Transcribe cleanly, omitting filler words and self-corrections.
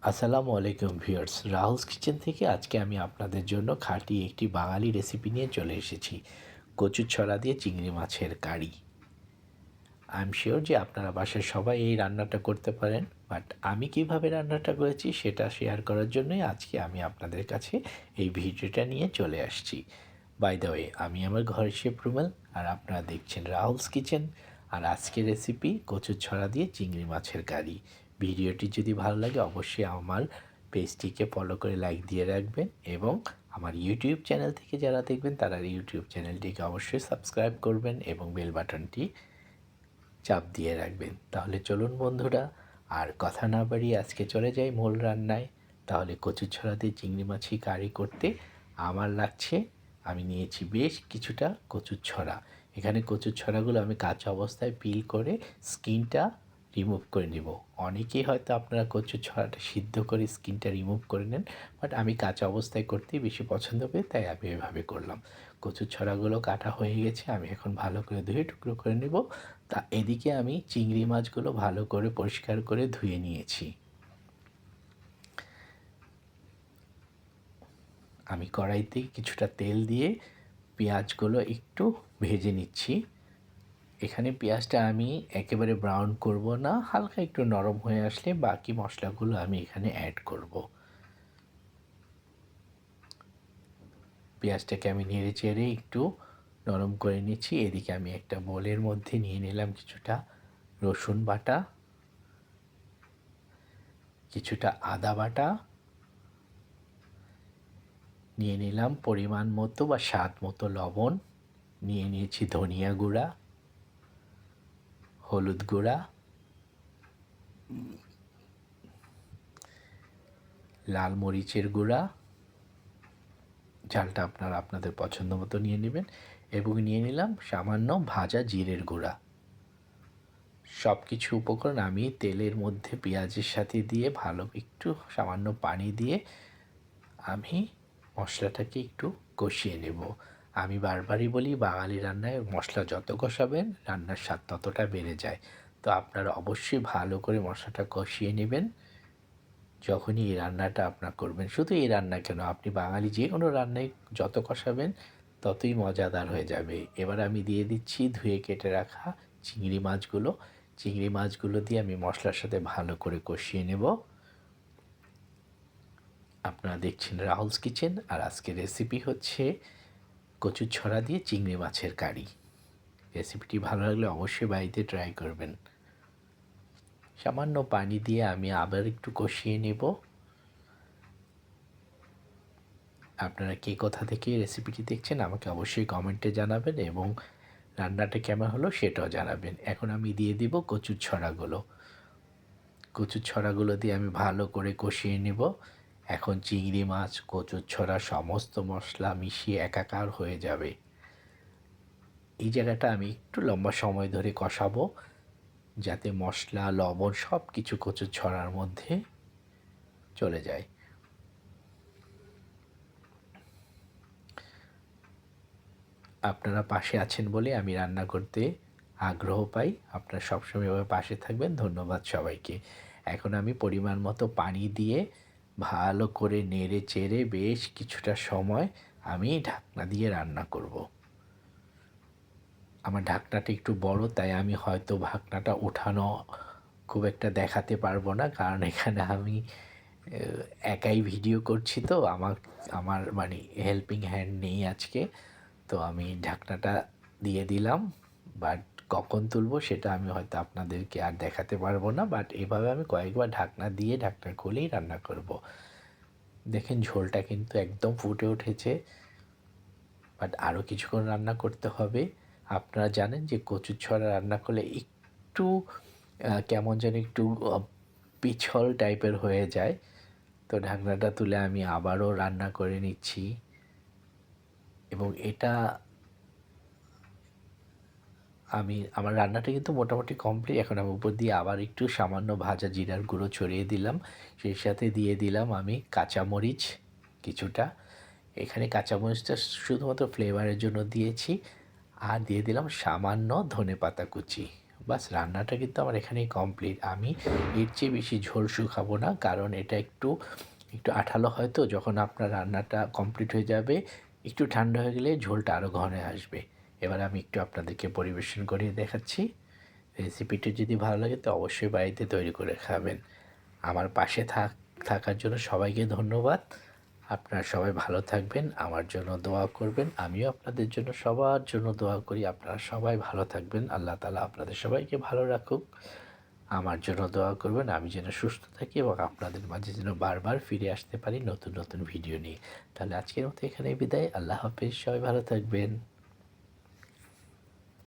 আসসালামু আলাইকুম viewers, Rahul's kitchen থেকে আজকে আমি আপনাদের জন্য খাঁটি একটি বাঙালি রেসিপি নিয়ে চলে এসেছি। কচুর ছড়া দিয়ে চিংড়ি মাছের কারি। আই এম শিওর যে আপনারা বাসায় সবাই এই রান্নাটা করতে পারেন, বাট আমি কিভাবে রান্নাটা করেছি সেটা শেয়ার করার জন্যই আজকে আমি আপনাদের কাছে এই ভিডিওটা নিয়ে চলে আসছি। বাই দ্য ওয়ে, আমি আমার ঘরের শেফ রুমেল, আর আপনারা দেখছেন রাহুলস কিচেন। আর আজকের রেসিপি কচুর ছড়া দিয়ে চিংড়ি মাছের কারি। ভিডিওটি যদি ভালো লাগে অবশ্যই আমার পেজটিকে ফলো করে লাইক দিয়ে রাখবেন, এবং আমার ইউটিউব চ্যানেল থেকে যারা দেখবেন তারা ইউটিউব চ্যানেলটিকে অবশ্যই সাবস্ক্রাইব করবেন এবং বেল বাটনটি চাপ দিয়ে রাখবেন। তাহলে চলুন বন্ধুরা, আর কথা না বাড়িয়ে আজকে চলে যাই মূল রান্নায়। তাহলে কচুর ছড়া দিয়ে চিংড়ি মাছি কারি করতে আমার লাগছে, আমি নিয়েছি বেশ কিছুটা কচুর ছড়া। এখানে কচুর ছড়াগুলো আমি কাঁচা অবস্থায় পিল করে স্কিনটা রিমুভ করে নেব। অনেকেই হয়তো আপনারা কচুর ছড়াটা সিদ্ধ করে স্কিনটা রিমুভ করে নেন, বাট আমি কাঁচা অবস্থায় করতেই বেশি পছন্দ করি, তাই আমি এভাবে করলাম। কচুর ছড়াগুলো কাটা হয়ে গেছে, আমি এখন ভালো করে ধুয়ে টুকরো করে নেব। তা এদিকে আমি চিংড়ি মাছগুলো ভালো করে পরিষ্কার করে ধুয়ে নিয়েছি। আমি কড়াইতে কিছুটা তেল দিয়ে পেঁয়াজগুলো একটু ভেজে নিচ্ছি। এখানে পেঁয়াজটা আমি একেবারে ব্রাউন করব না, হালকা একটু নরম হয়ে আসলে বাকি মশলাগুলো আমি এখানে অ্যাড করব। পেঁয়াজটাকে আমি নেড়ে চেড়ে একটু নরম করে নিচ্ছি। এদিকে আমি একটা বোলের মধ্যে নিয়ে নিলাম কিছুটা রসুন বাটা, কিছুটা আদা বাটা, নিয়ে নিলাম পরিমাণ মতো বা স্বাদ মতো লবণ, নিয়ে নিয়েছি ধনিয়া গুঁড়া, হলুদ গুঁড়া, লাল মরিচের গুঁড়া, ঝালটা আপনারা আপনাদের পছন্দ মতো নিয়ে নেবেন, এবং নিয়ে নিলাম সামান্য ভাজা জিরের গুঁড়া। সব কিছু উপকরণ আমি তেলের মধ্যে পেঁয়াজের সাথে দিয়ে ভালো একটু সামান্য পানি দিয়ে আমি মশলাটাকে একটু কষিয়ে নেব। আমি বারবারই বলি, বাঙালি রান্নায় মশলা যত কষাবেন রান্নার স্বাদ ততটা বেড়ে যায়। তো আপনারা অবশ্যই ভালো করে মশলাটা কষিয়ে নেবেন যখনই এই রান্নাটা আপনার করবেন। শুধু এই রান্না কেন, আপনি বাঙালি যে কোনো রান্নায় যত কষাবেন ততই মজাদার হয়ে যাবে। এবার আমি দিয়ে দিচ্ছি ধুয়ে কেটে রাখা চিংড়ি মাছগুলো। চিংড়ি মাছগুলো দিয়ে আমি মশলার সাথে ভালো করে কষিয়ে নেব। আপনারা দেখছেন রাহুলস কিচেন, আর আজকের রেসিপি হচ্ছে কচুর ছড়া দিয়ে চিংড়ি মাছের কারি। রেসিপিটি ভালো লাগলে অবশ্যই বাড়িতে ট্রাই করবেন। সামান্য পানি দিয়ে আমি আবার একটু কষিয়ে নেব। আপনারা কে কোথা থেকে রেসিপিটি দেখছেন আমাকে অবশ্যই কমেন্টে জানাবেন, এবং রান্নাটা কেমন হলো সেটাও জানাবেন। এখন আমি দিয়ে দিব কচুর ছড়াগুলো। কচুর ছড়াগুলো দিয়ে আমি ভালো করে কষিয়ে নেব। এখন চিংড়ি মাছ, কচুর ছড়া সমস্ত মশলা মিশিয়ে একাকার হয়ে যাবে। এই জায়গাটা আমি একটু লম্বা সময় ধরে কষাবো, যাতে মশলা লবণ সব কিছু কচুর ছড়ার মধ্যে চলে যায়। আপনারা পাশে আছেন বলে আমি রান্না করতে আগ্রহ পাই। আপনারা সবসময় এভাবে পাশে থাকবেন। ধন্যবাদ সবাইকে। এখন আমি পরিমাণ মতো পানি দিয়ে ভালো করে নেড়ে চেড়ে বেশ কিছুটা সময় আমি ঢাকনা দিয়ে রান্না করব। আমার ঢাকনাটা একটু বড়, তাই আমি হয়তো ঢাকনাটা ওঠানো খুব একটা দেখাতে পারবো না, কারণ এখানে আমি একাই ভিডিও করছি, তো আমার আমার মানে হেল্পিং হ্যান্ড নেই আজকে। তো আমি ঢাকনাটা দিয়ে দিলাম, বাট কখন তুলবো সেটা আমি হয়তো আপনাদেরকে আর দেখাতে পারবো না। বাট এভাবে আমি কয়েকবার ঢাকনা দিয়ে ঢাকনা খুলেই রান্না করব। দেখেন ঝোলটা কিন্তু একদম ফুটে উঠেছে, বাট আরও কিছুক্ষণ রান্না করতে হবে। আপনারা জানেন যে কচুর ছড়া রান্না করলে একটু কেমন যেন একটু পিছল টাইপের হয়ে যায়। তো ঢাকনাটা তুলে আমি আবারও রান্না করে নিচ্ছি, এবং এটা আমার রান্নাটা কিন্তু মোটামুটি কমপ্লিট। এখন আমি উপর দিয়ে আবার একটু সামান্য ভাজা জিরার গুঁড়ো ছড়িয়ে দিলাম। সেই সাথে দিয়ে দিলাম আমি কাঁচামরিচ কিছুটা। এখানে কাঁচামরিচটা শুধুমাত্র ফ্লেভারের জন্য দিয়েছি। আর দিয়ে দিলাম সামান্য ধনেপাতা কুচি। বাস রান্নাটা কিন্তু আমার এখানেই কমপ্লিট। আমি এর চেয়ে বেশি ঝোল শুকাবো না, কারণ এটা একটু একটু আঠালো হয়, তো যখন আপনার রান্নাটা কমপ্লিট হয়ে যাবে একটু ঠান্ডা হয়ে গেলে ঝোলটা আরও ঘন আসবে। এবার আমি একটু আপনাদেরকে পরিবেশন করিয়ে দেখাচ্ছি। রেসিপিটি যদি ভালো লাগে তো অবশ্যই বাড়িতে তৈরি করে খাবেন। আমার পাশে থাকার জন্য সবাইকে ধন্যবাদ। আপনারা সবাই ভালো থাকবেন, আমার জন্য দোয়া করবেন। আমিও আপনাদের জন্য সবার জন্য দোয়া করি। আপনারা সবাই ভালো থাকবেন। আল্লাহ তাআলা আপনাদের সবাইকে ভালো রাখুক। আমার জন্য দোয়া করবেন, আমি যেন সুস্থ থাকি এবং আপনাদের মাঝে যেন বারবার ফিরে আসতে পারি নতুন নতুন ভিডিও নিয়ে। তাহলে আজকের মতো এখানেই বিদায়। আল্লাহ হাফেজ। সবাই ভালো থাকবেন।